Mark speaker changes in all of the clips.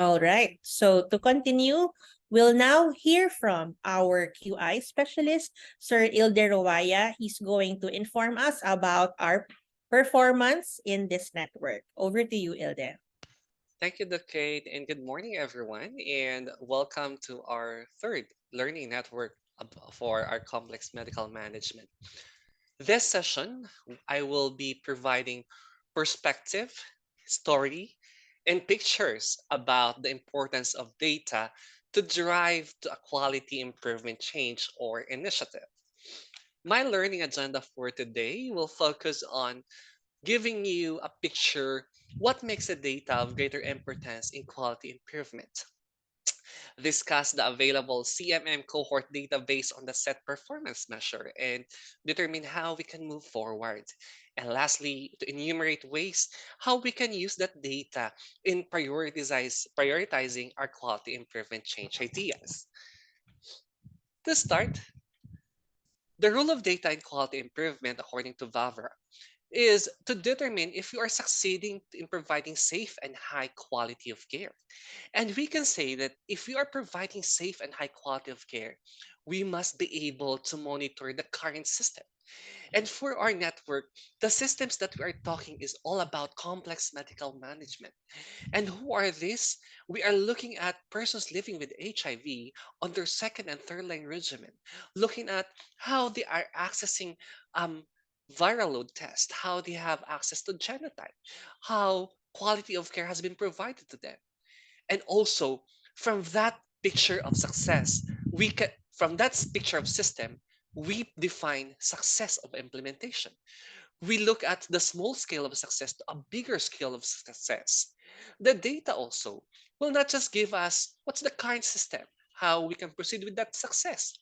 Speaker 1: All right. So to continue, we'll now hear from our QI specialist, Sir Ilder Roaya. He's going to inform us about our performance in this network. Over to you, Ilder.
Speaker 2: Thank you, Kate, and good morning, everyone, and welcome to our third learning network for our complex medical management. This session, I will be providing perspective, story, and pictures about the importance of data to drive to a quality improvement change or initiative. My learning agenda for today will focus on giving you a picture what makes a data of greater importance in quality improvement. Discuss the available CMM cohort data based on the set performance measure and determine how we can move forward. And lastly, to enumerate ways how we can use that data in prioritizing our quality improvement change ideas. To start, the role of data in quality improvement according to Vavra is to determine if you are succeeding in providing safe and high quality of care. And we can say that if we are providing safe and high quality of care, we must be able to monitor the current system. And for our network, the systems that we are talking is all about complex medical management. And who are these? We are looking at persons living with HIV on their second and third line regimen, looking at how they are accessing um, viral load test, how they have access to genotype, how quality of care has been provided to them. And also from that picture of success, we can from that picture of system, we define success of implementation. We look at the small scale of success to a bigger scale of success. The data also will not just give us what's the current system, how we can proceed with that success,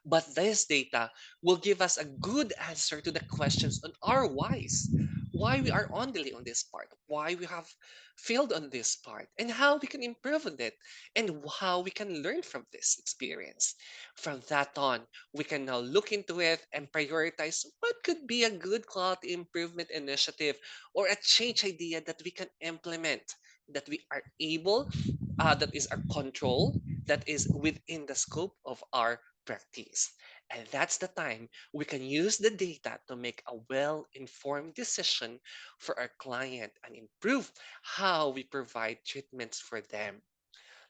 Speaker 2: but this data will give us a good answer to the questions on our whys, why we are on delay on this part, why we have failed on this part, and how we can improve on it, and how we can learn from this experience. From that on, we can now look into it and prioritize what could be a good quality improvement initiative or a change idea that we can implement, that we are able, that is our control, that is within the scope of our practice. And that's the time we can use the data to make a well informed decision for our client and improve how we provide treatments for them.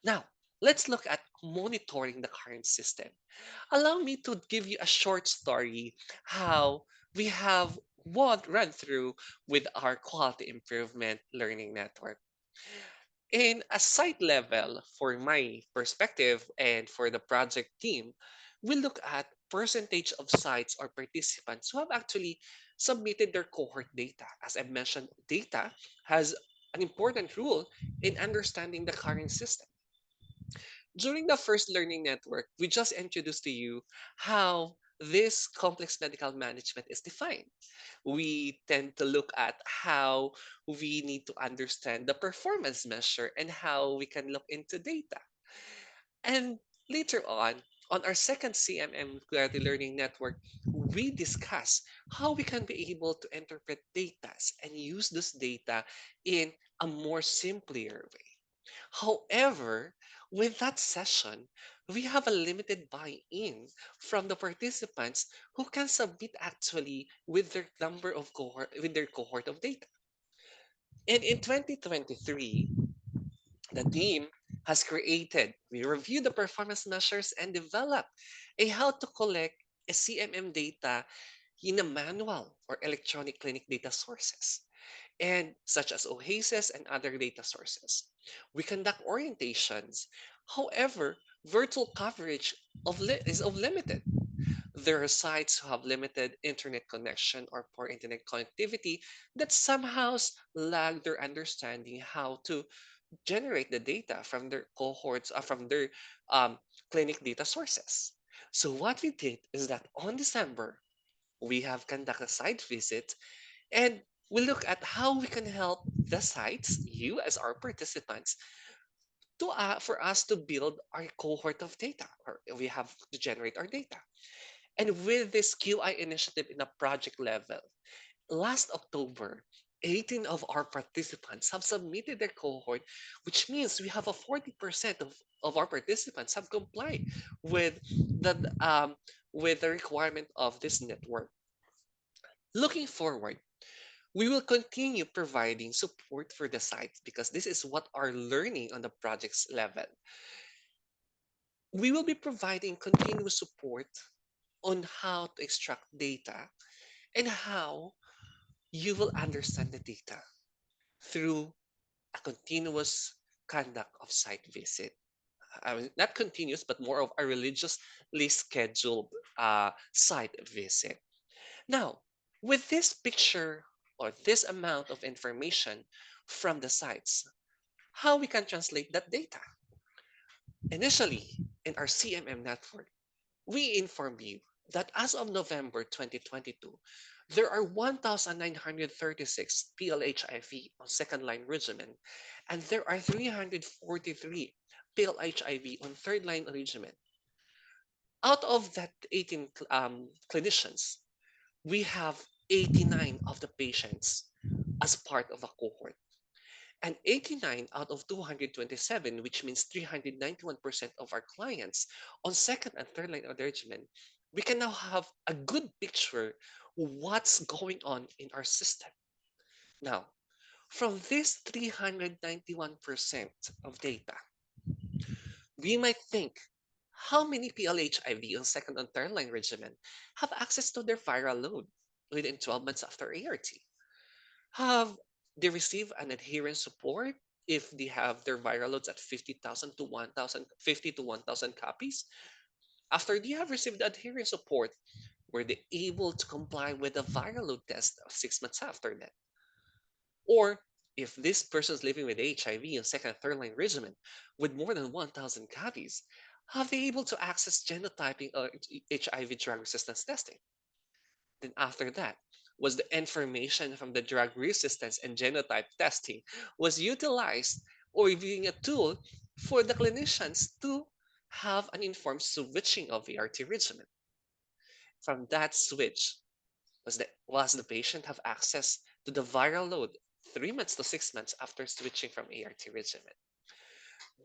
Speaker 2: Now, let's look at monitoring the current system. Allow me to give you a short story how we have what run through with our quality improvement learning network. In a site level, for my perspective and for the project team, we look at percentage of sites or participants who have actually submitted their cohort data. As I mentioned, data has an important role in understanding the current system. During the first learning network, we just introduced to you how this complex medical management is defined. We tend to look at how we need to understand the performance measure and how we can look into data. And later on our second CMM Quality Learning Network, we discuss how we can be able to interpret data and use this data in a more simpler way. However, with that session, we have a limited buy-in from the participants who can submit actually with their number of cohort with their cohort of data. And in 2023, the team has created, we reviewed the performance measures and developed a how to collect a CMM data in a manual or electronic clinic data sources and such as OASIS and other data sources. We conduct orientations. However, virtual coverage is of limited. There are sites who have limited internet connection or poor internet connectivity that somehow lag their understanding how to generate the data from their cohorts from their um, clinic data sources. So what we did is that on December, we have conducted a site visit and we look at how we can help the sites, you as our participants, to for us to build our cohort of data, or we have to generate our data. And with this QI initiative in a project level, last October, 18 of our participants have submitted their cohort, which means we have a 40% of our participants have complied with the requirement of this network. Looking forward, we will continue providing support for the sites because this is what our learning on the project's level. We will be providing continuous support on how to extract data and how you will understand the data through a continuous conduct of site visit. Not continuous, but more of a religiously scheduled site visit. Now, with this picture or this amount of information from the sites, how we can translate that data? Initially, in our CMM network, we inform you that as of November 2022, there are 1,936 PLHIV on second line regimen, and there are 343 PLHIV on third line regimen. Out of that 18 clinicians, we have 89 of the patients as part of a cohort. And 89 out of 227, which means 391% of our clients on second and third line of the regimen, we can now have a good picture what's going on in our system. Now, from this 391% of data, we might think how many PLHIV on second and third line regimen have access to their viral load within 12 months after ART? Have they receive an adherence support if they have their viral loads at 50,000 to 1,000, 50 to 1,000 copies? After they have received the adherence support, were they able to comply with the viral load test of 6 months after that? Or if this person is living with HIV on second and third line regimen with more than 1,000 copies, have they able to access genotyping or HIV drug resistance testing? Then after that was the information from the drug resistance and genotype testing was utilized or being a tool for the clinicians to have an informed switching of ART regimen. From that switch, was the patient have access to the viral load 3 months to 6 months after switching from ART regimen.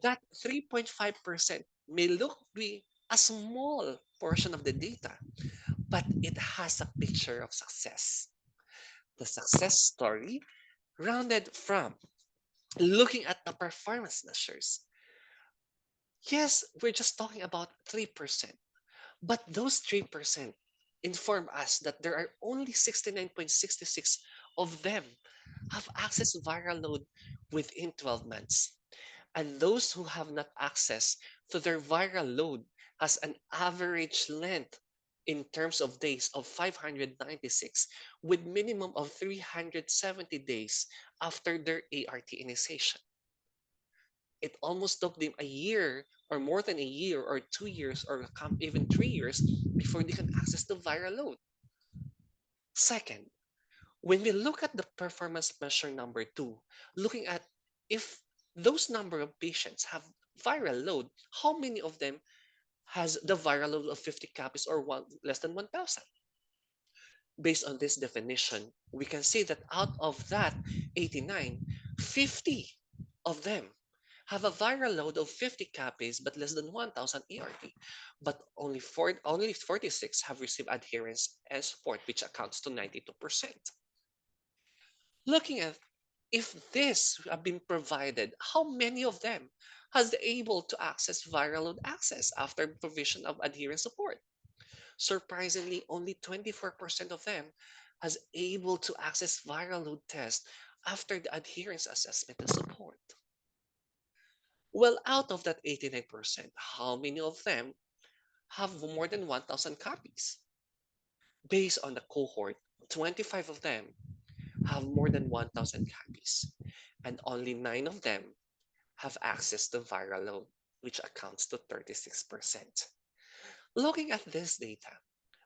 Speaker 2: That 3.5% may look be a small portion of the data, but it has a picture of success. The success story rounded from looking at the performance measures. Yes, we're just talking about 3%, but those 3% inform us that there are only 69.66 of them have access to viral load within 12 months. And those who have not access to their viral load has an average length in terms of days of 596 with minimum of 370 days after their ART initiation. It almost took them a year or more than a year or 2 years or even 3 years before they can access the viral load. Second, when we look at the performance measure number two, looking at if those number of patients have viral load, how many of them has the viral load of 50 copies or less than 1,000? Based on this definition, we can see that out of that 89, 50 of them have a viral load of 50 copies but less than 1,000 ERT. But only 46 have received adherence and support, which accounts to 92%. Looking at if this have been provided, how many of them has able to access viral load access after provision of adherence support? Surprisingly, only 24% of them has able to access viral load test after the adherence assessment and support. Well, out of that 89%, how many of them have more than 1,000 copies? Based on the cohort, 25 of them have more than 1,000 copies, and only 9 of them have access to viral load, which accounts to 36%. Looking at this data,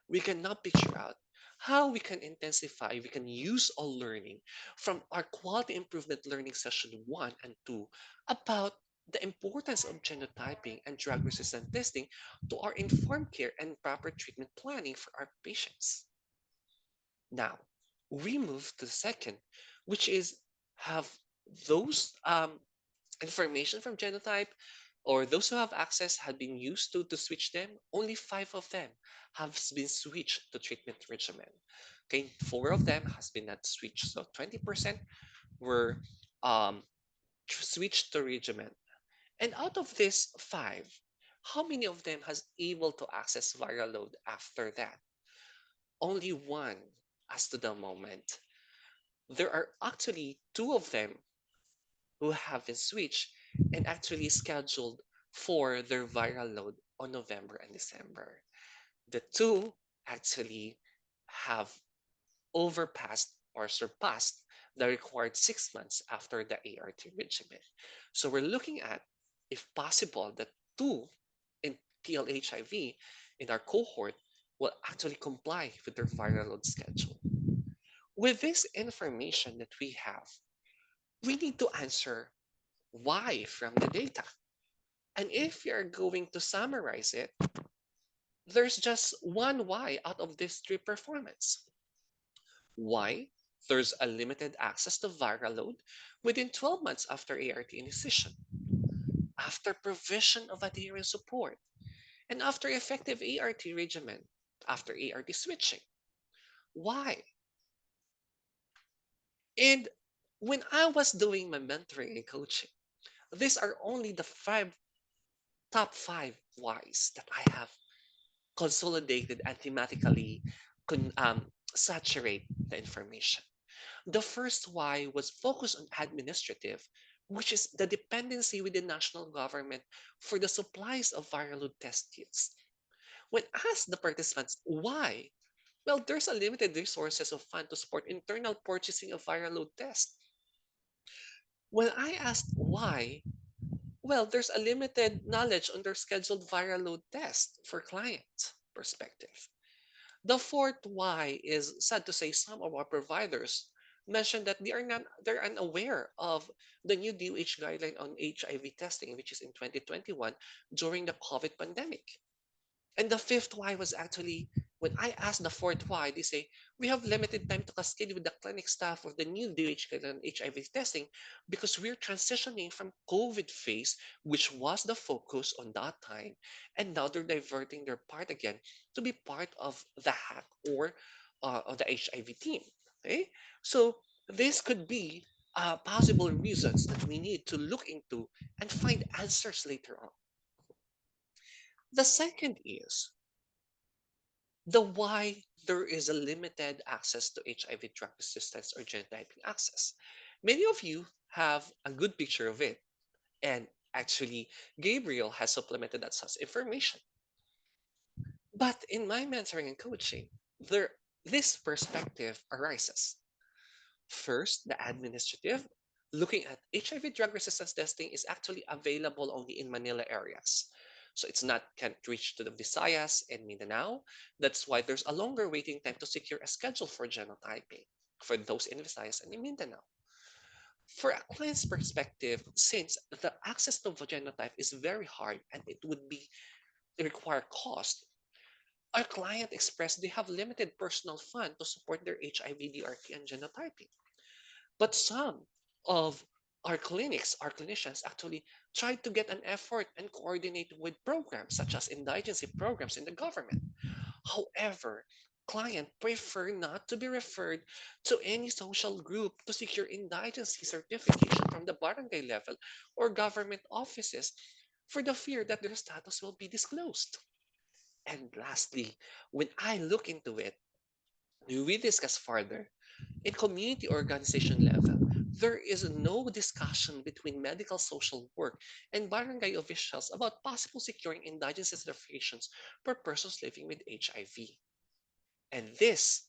Speaker 2: we can now picture out how we can use all learning from our quality improvement learning session 1 and 2 about the importance of genotyping and drug resistant testing to our informed care and proper treatment planning for our patients. Now, we move to the second, which is have those information from genotype or those who have access had been used to switch them, only five of them have been switched to treatment regimen. Okay, four of them has been not switched, so 20% were um, switched to regimen. And out of these five, how many of them has able to access viral load after that? Only one as to the moment. There are actually two of them who have been switched and actually scheduled for their viral load on November and December. The two actually have overpassed or surpassed the required 6 months after the ART regimen. So we're looking at, if possible, that two in PLHIV in our cohort will actually comply with their viral load schedule. With this information that we have, we need to answer why from the data. And if you're going to summarize it, there's just one why out of these three performance. Why? There's a limited access to viral load within 12 months after ART initiation, after provision of adherence support, and after effective ART regimen, after ART switching. Why? And when I was doing my mentoring and coaching, these are only the top five whys that I have consolidated and thematically saturate the information. The first why was focused on administrative, which is the dependency with the national government for the supplies of viral load test kits. When asked the participants why, well, there's a limited resources of fund to support internal purchasing of viral load tests. When I asked why, well, there's a limited knowledge on their scheduled viral load test for client perspective. The fourth why is sad to say some of our providers mentioned that they're unaware of the new DOH guideline on HIV testing, which is in 2021 during the COVID pandemic. And the fifth why was actually when I asked the fourth why, they say we have limited time to cascade with the clinic staff of the new DOH guideline on HIV testing because we're transitioning from COVID phase, which was the focus on that time, and now they're diverting their part again to be part of the hack or of the HIV team. Okay, so this could be possible reasons that we need to look into and find answers later on. The second is the why there is a limited access to HIV drug resistance or genotyping access. Many of you have a good picture of it, and actually, Gabriel has supplemented that such information. But in my mentoring and coaching, there this perspective arises. First, the administrative. Looking at HIV drug resistance testing is actually available only in Manila areas. So it's not can't reach to the Visayas and Mindanao. That's why there's a longer waiting time to secure a schedule for genotyping for those in Visayas and in Mindanao. For a client's perspective, since the access to genotype is very hard and it would be require cost, our client expressed they have limited personal fund to support their HIV DRT and genotyping. But some of our clinicians actually try to get an effort and coordinate with programs such as indigency programs in the government. However, client prefer not to be referred to any social group to secure indigency certification from the barangay level or government offices for the fear that their status will be disclosed. And lastly, when I look into it, we discuss further in community organization level, there is no discussion between medical social work and barangay officials about possible securing indigenous certifications for persons living with HIV. And this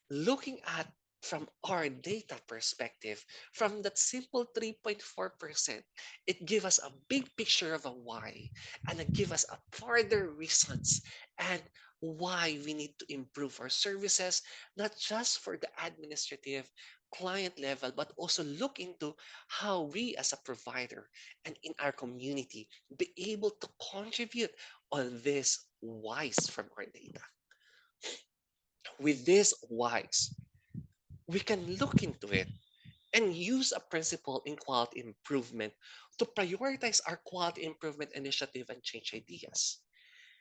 Speaker 2: looking at from our data perspective, from that simple 3.4%, it gives us a big picture of a why, and it gives us a further reasons and why we need to improve our services, not just for the administrative client level, but also look into how we as a provider and in our community be able to contribute on this whys from our data. With this whys, we can look into it and use a principle in quality improvement to prioritize our quality improvement initiative and change ideas.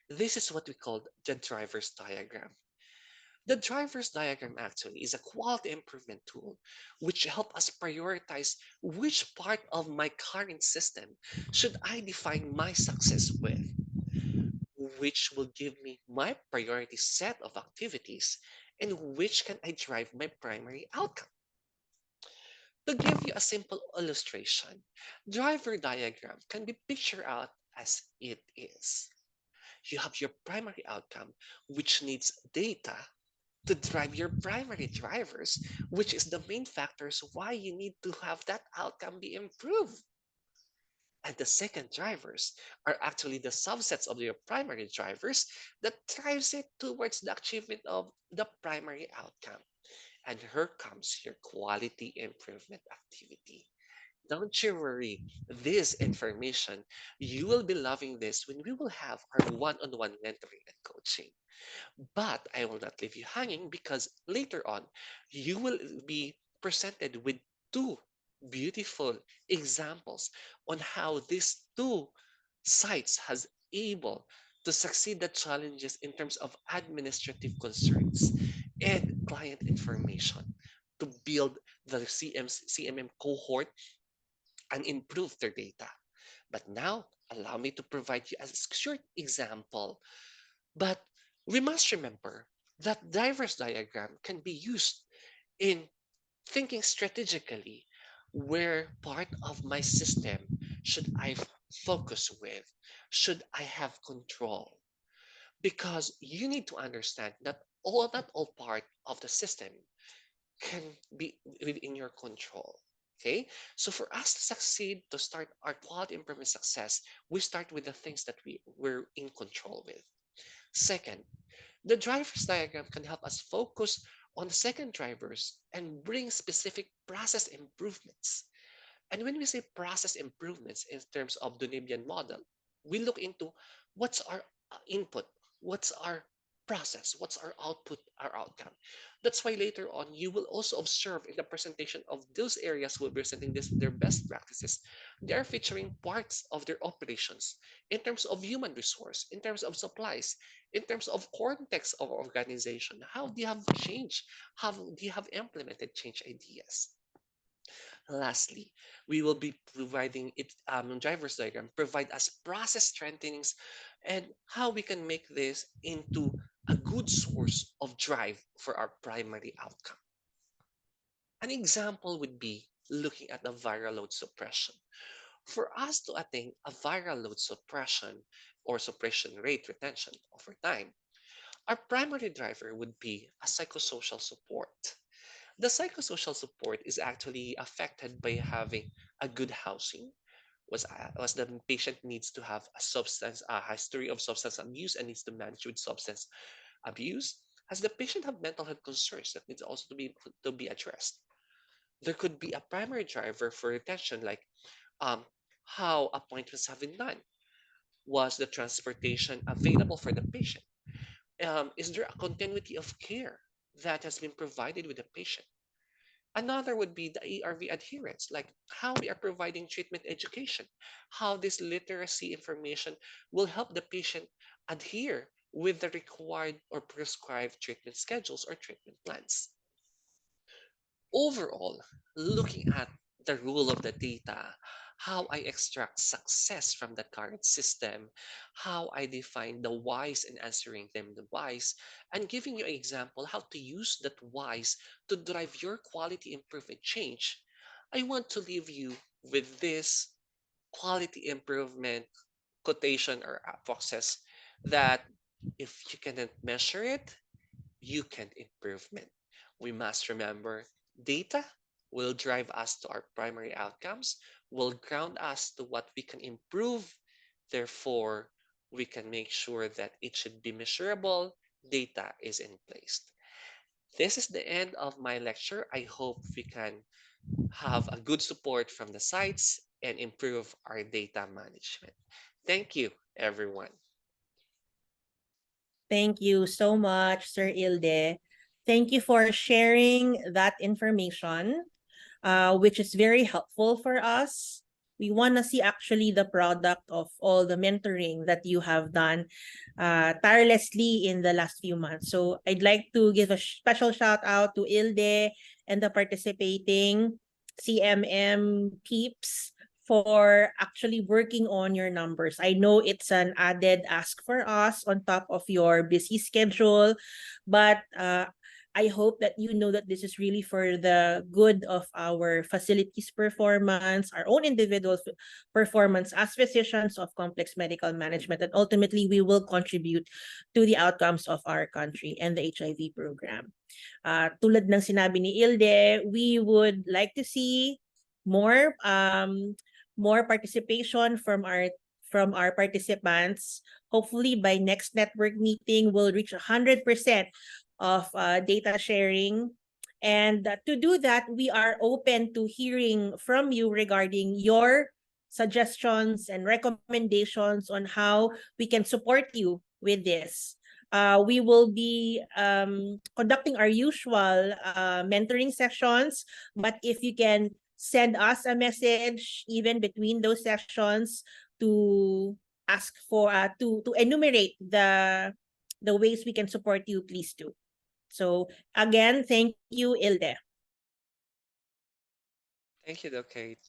Speaker 2: This is what we call the driver's diagram. The driver's diagram actually is a quality improvement tool which help us prioritize which part of my current system should I define my success with, which will give me my priority set of activities, and which can I drive my primary outcome. To give you a simple illustration, driver diagram can be pictured out as it is. You have your primary outcome, which needs data to drive your primary drivers, which is the main factors why you need to have that outcome be improved. And the second drivers are actually the subsets of your primary drivers that drives it towards the achievement of the primary outcome. And here comes your quality improvement activity. Don't you worry, this information, you will be loving this when we will have our one-on-one mentoring and coaching. But I will not leave you hanging because later on, you will be presented with two beautiful examples on how these two sites has able to succeed the challenges in terms of administrative concerns and client information to build the CMM cohort and improve their data. But now, allow me to provide you a short example. But we must remember that diverse diagram can be used in thinking strategically where part of my system should I focus with, should I have control. Because you need to understand that not all part of the system can be within your control. Okay, so for us to succeed, to start our quality improvement success, we start with the things that we're in control with. Second, the driver's diagram can help us focus on the second drivers and bring specific process improvements. And when we say process improvements in terms of the Nebian model, we look into what's our input, what's our process, what's our output, our outcome. That's why later on you will also observe in the presentation of those areas who are presenting this their best practices. They are featuring parts of their operations in terms of human resource, in terms of supplies, in terms of context of organization. How do you have changed? How do you have implemented change ideas? Lastly, we will be providing it driver's diagram, provide us process strengthenings and how we can make this into a good source of drive for our primary outcome. An example would be looking at the viral load suppression. For us to attain a viral load suppression or suppression rate retention over time, our primary driver would be a psychosocial support. The psychosocial support is actually affected by having a good housing. Was the patient needs to have a history of substance abuse and needs to manage with substance abuse? Has the patient have mental health concerns that needs also to be addressed? There could be a primary driver for retention, like how appointments have been done. Was the transportation available for the patient? Is there a continuity of care that has been provided with the patient? Another would be the ARV adherence, like how we are providing treatment education, how this literacy information will help the patient adhere with the required or prescribed treatment schedules or treatment plans. Overall, looking at the rule of the data, how I extract success from the current system, how I define the whys and answering them the whys, and giving you an example how to use that whys to drive your quality improvement change, I want to leave you with this quality improvement quotation or process that if you cannot measure it, you can improvement. We must remember data will drive us to our primary outcomes, will ground us to what we can improve. Therefore, we can make sure that it should be measurable. Data is in place. This is the end of my lecture. I hope we can have a good support from the sites and improve our data management. Thank you, everyone.
Speaker 1: Thank you so much, Sir Ilde. Thank you for sharing that information. which is very helpful for us. We want to see actually the product of all the mentoring that you have done tirelessly in the last few months. So I'd like to give a special shout out to Ilde and the participating CMM peeps for actually working on your numbers. I know it's an added ask for us on top of your busy schedule, but I hope that you know that this is really for the good of our facilities performance, our own individual performance as physicians of complex medical management, and ultimately we will contribute to the outcomes of our country and the HIV program. Tulad ng sinabi ni Ilde, we would like to see more more participation from our participants. Hopefully by next network meeting, we'll reach 100% of data sharing. And to do that, we are open to hearing from you regarding your suggestions and recommendations on how we can support you with this. We will be conducting our usual mentoring sessions, but if you can send us a message even between those sessions to ask for to enumerate the ways we can support you, please do. So again, thank you, Ilde.
Speaker 2: Thank you, Doc Kate.